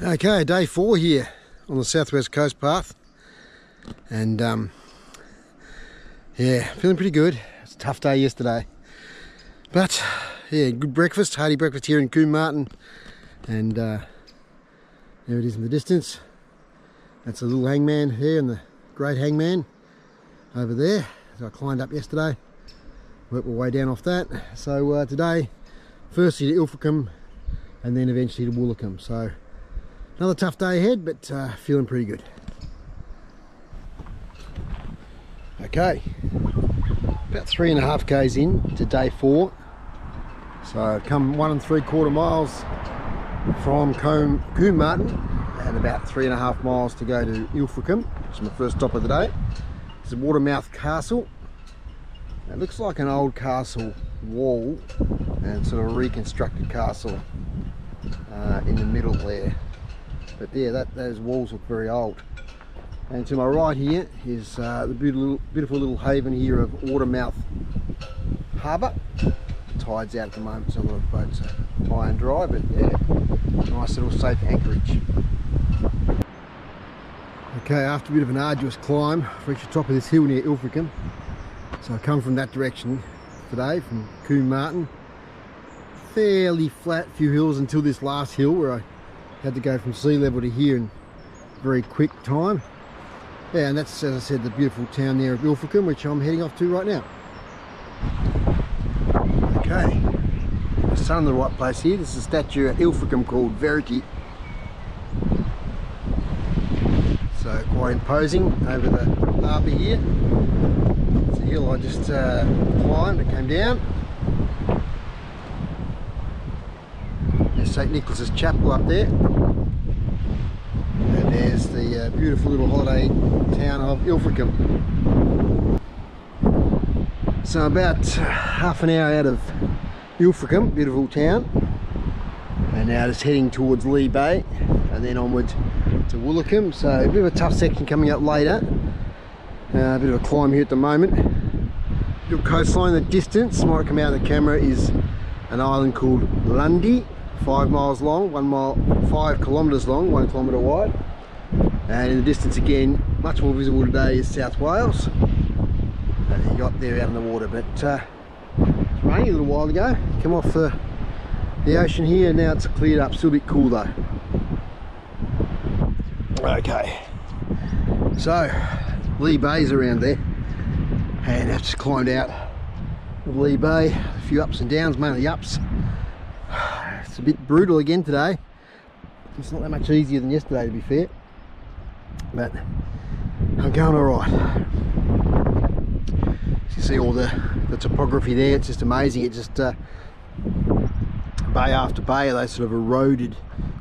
Okay, day 4 here on the southwest coast path, and yeah, feeling pretty good. It's a tough day yesterday, but yeah, good breakfast, hearty breakfast here in Combe Martin, and there it is in the distance. That's a little hangman here, and the great hangman over there. So I climbed up yesterday, worked my way down off that. So today, firstly to Ilfracombe, and then eventually to Woolacombe. So another tough day ahead, but feeling pretty good. Okay, about 3.5 k's in to day 4. So I've come 1 3/4 miles from Combe Martin, and about 3.5 miles to go to Ilfracombe, which is my first stop of the day. It's a Watermouth Castle. It looks like an old castle wall, and sort of a reconstructed castle in the middle there. But yeah, those walls look very old. And to my right here is the beautiful little haven here of Watermouth Harbour. Tide's out at the moment, so a lot of boats are high and dry, but yeah, nice little safe anchorage. Okay, after a bit of an arduous climb, I've reached the top of this hill near Ilfracombe. So I come from that direction today, from Combe Martin. Fairly flat, few hills until this last hill where I had to go from sea level to here in a very quick time. Yeah, and that's, as I said, the beautiful town there of Ilfracombe, which I'm heading off to right now. Okay, the sun in the right place here. This is a statue at Ilfracombe called Verity. So quite imposing over the harbour here. It's a hill I just climbed, it came down. There's St Nicholas's Chapel up there. And there's the beautiful little holiday town of Ilfracombe. So about half an hour out of Ilfracombe, beautiful town. And now just heading towards Lee Bay and then onward to Woolacombe. So a bit of a tough section coming up later. A bit of a climb here at the moment. Little coastline in the distance, might come out of the camera, is an island called Lundy. 5 miles long, 5 kilometres long, 1 kilometre wide. And in the distance again, much more visible today, is South Wales. And you got there out in the water, but it's raining a little while ago. Come off the ocean here, now it's cleared up, still a bit cool though. Okay, so Lee Bay's around there, and I've just climbed out of Lee Bay. A few ups and downs, mainly ups. It's a bit brutal again today. It's not that much easier than yesterday, to be fair, but I'm going alright. You see all the topography there, it's just amazing. It's just bay after bay of those sort of eroded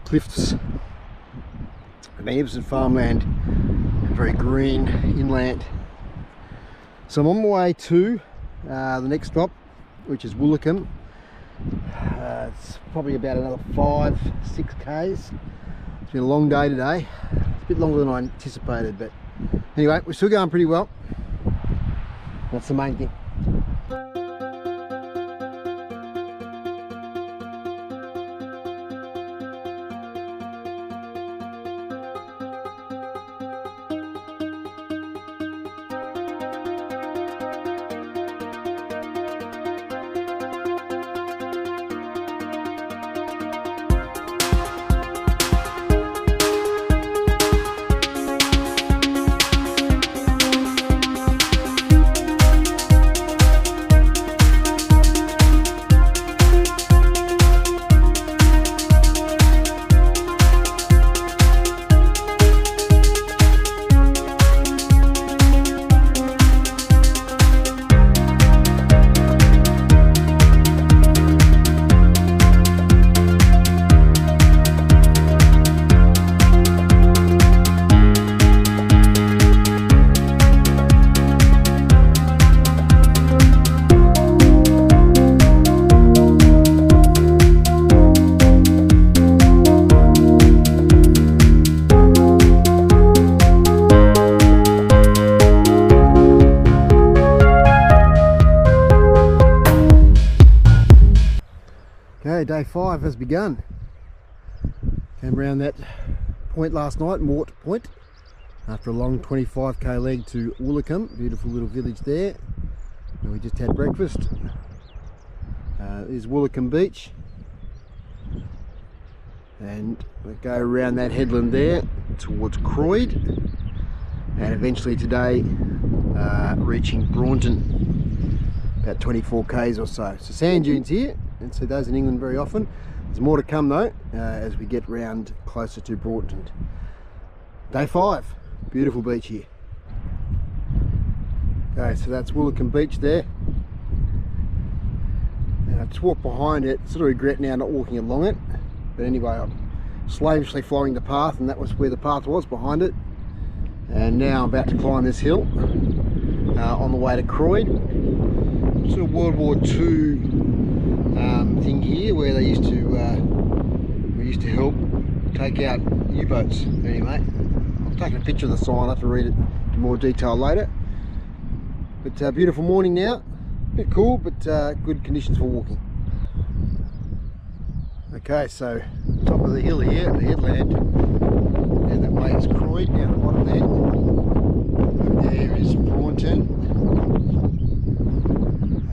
cliffs, magnificent farmland, and very green inland. So I'm on my way to the next stop, which is Woolacombe. It's probably about another 5-6 k's. It's been a long day today. It's a bit longer than I anticipated, but anyway, we're still going pretty well. That's the main thing. Okay, day 5 has begun. Came around that point last night, Mohr Point, after a long 25k leg to Woolacombe. Beautiful little village there. And we just had breakfast. There's Woolacombe Beach. And we go around that headland there towards Croyd. And eventually today reaching Braunton, about 24 k's or so. So sand dunes here, and see those in England very often. There's more to come though as we get round closer to Braunton. Day 5, beautiful beach here. Okay, so that's Woolacombe Beach there. And I just walked behind it, sort of regret now not walking along it. But anyway, I'm slavishly following the path, and that was where the path was, behind it. And now I'm about to climb this hill on the way to Croyd. Sort of World War II thing here, where they used to help take out U-boats. Anyway, I've taken a picture of the sign. I'll have to read it in more detail later. But beautiful morning now, a bit cool, but good conditions for walking. Okay, so top of the hill here, the headland, and that way is Croyd down the bottom there. Over there is Braunton,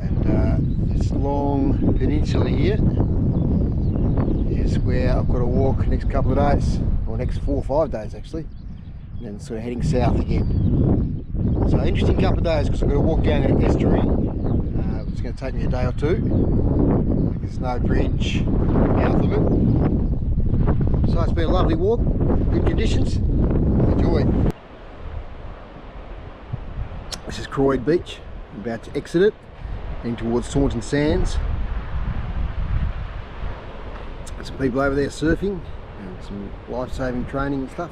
and this long peninsula here is where I've got to walk the next couple of days, or next 4 or 5 days actually, and then sort of heading south again. So interesting couple of days, because I've got to walk down that estuary. It's going to take me a day or two. There's no bridge out of it. So it's been a lovely walk, good conditions. Enjoy. This is Croyd Beach. I'm about to exit it, heading towards Saunton Sands. There's some people over there surfing and some life-saving training and stuff.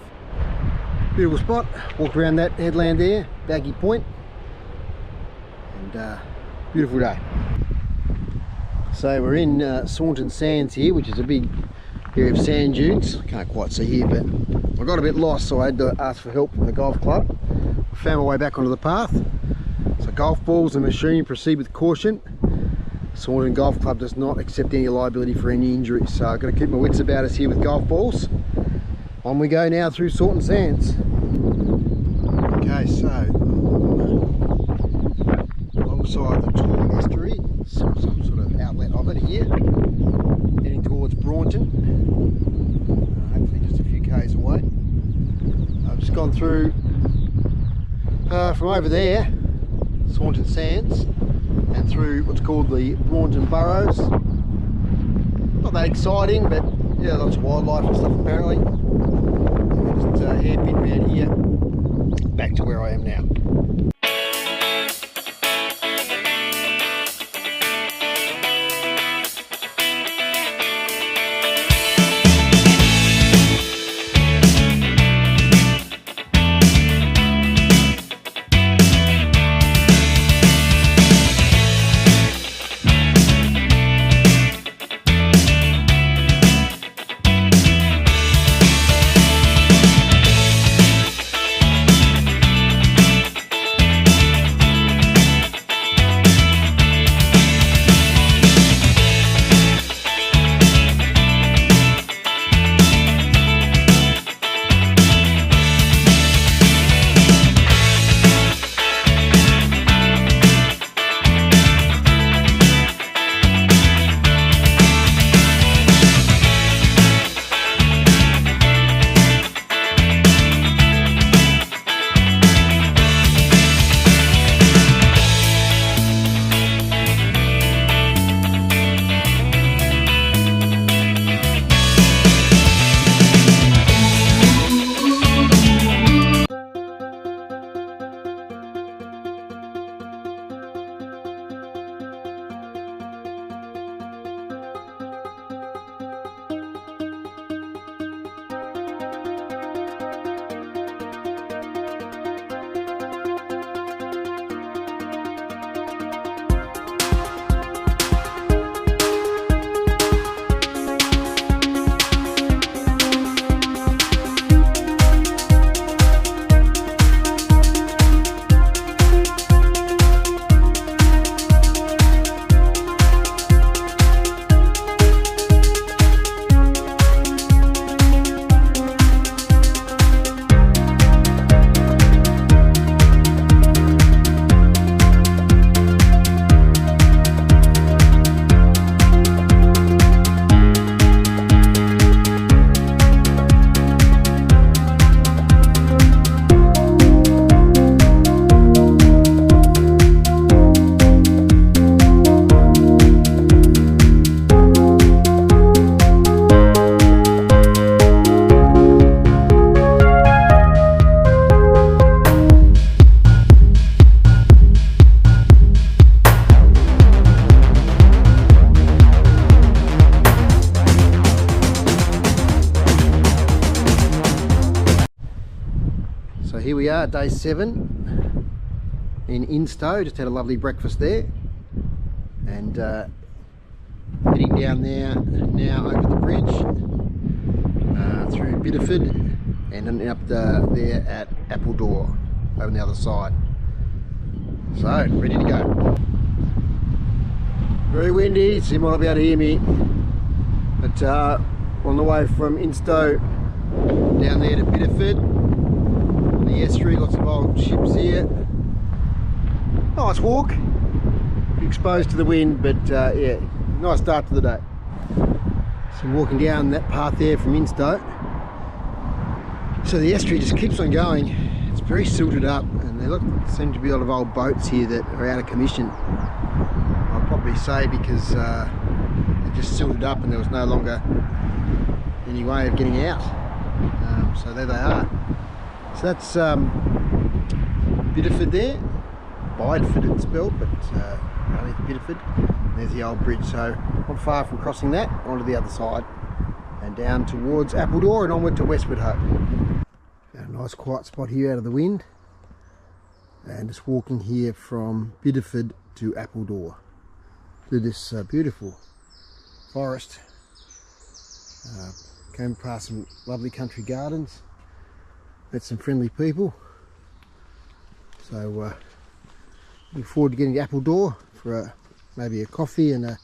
Beautiful spot. Walked around that headland there, Baggy Point, and beautiful day. So we're in Saunton Sands here, which is a big area of sand dunes. I can't quite see here, but I got a bit lost, so I had to ask for help from the golf club. I found my way back onto the path. So golf balls and machinery, proceed with caution. Saunton Golf Club does not accept any liability for any injuries, so I've got to keep my wits about us here with golf balls. On we go now through Saunton Sands. Okay, so alongside the Tor estuary, some sort of outlet of it here, heading towards Braunton, hopefully just a few k's away. I've just gone through from over there, Saunton Sands, and through what's called the Braunton Burrows. Not that exciting, but yeah, lots of wildlife and stuff apparently. Just hairpin around here, back to where I am now. here we are, day 7 in Instow. Just had a lovely breakfast there, and heading down there now over the bridge through Bideford and ending up there at Appledore over on the other side. So ready to go. Very windy, so you might not be able to hear me, but on the way from Instow down there to Bideford on the estuary, lots of old ships here. Nice walk, exposed to the wind, but yeah, nice start to the day. So walking down that path there from Instow, so the estuary just keeps on going. It's very silted up, and there seem to be a lot of old boats here that are out of commission. I'll probably say because they just silted up and there was no longer any way of getting out. So there they are. So that's Bideford there. Bideford it's spelled, but only Bideford. There's the old bridge, so not far from crossing that onto the other side and down towards Appledore and onward to Westward Ho. Got a nice quiet spot here out of the wind, and just walking here from Bideford to Appledore through this beautiful forest. Came past some lovely country gardens, met some friendly people, so looking forward to getting to Appledore for maybe a coffee and a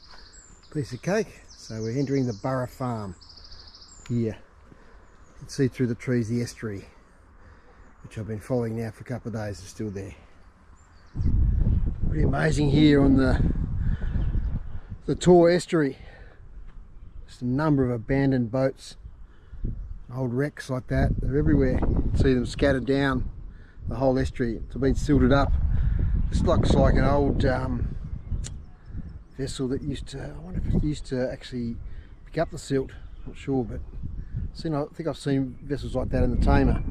piece of cake. So we're entering the Borough Farm here. You can see through the trees the estuary, which I've been following now for a couple of days, is still there. Pretty amazing here on the Mohr estuary. Just a number of abandoned boats, old wrecks like that. They're everywhere. You can see them scattered down the whole estuary. It's been silted up. This looks like an old vessel that used to, I wonder if it used to actually pick up the silt. Not sure, but I think I've seen vessels like that in the Tamer.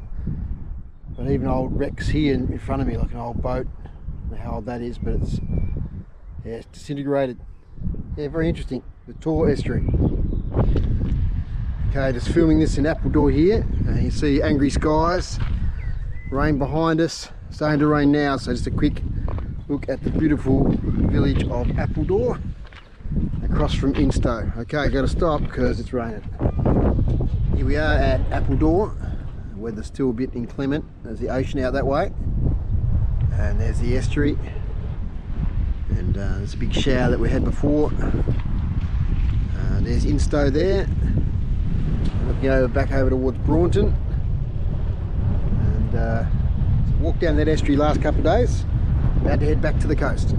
But even old wrecks here in front of me, like an old boat. I don't know how old that is, but it's, yeah, it's disintegrated. Yeah, very interesting. The Mohr estuary. Okay, just filming this in Appledore here. You see angry skies, rain behind us, starting to rain now, so just a quick look at the beautiful village of Appledore across from Instow. Okay, got to stop because it's raining. Here we are at Appledore. The weather's still a bit inclement. There's the ocean out that way, and there's the estuary, and there's a big shower that we had before. There's Instow there. Looking over back over towards Braunton, and walked down that estuary last couple of days, about to head back to the coast.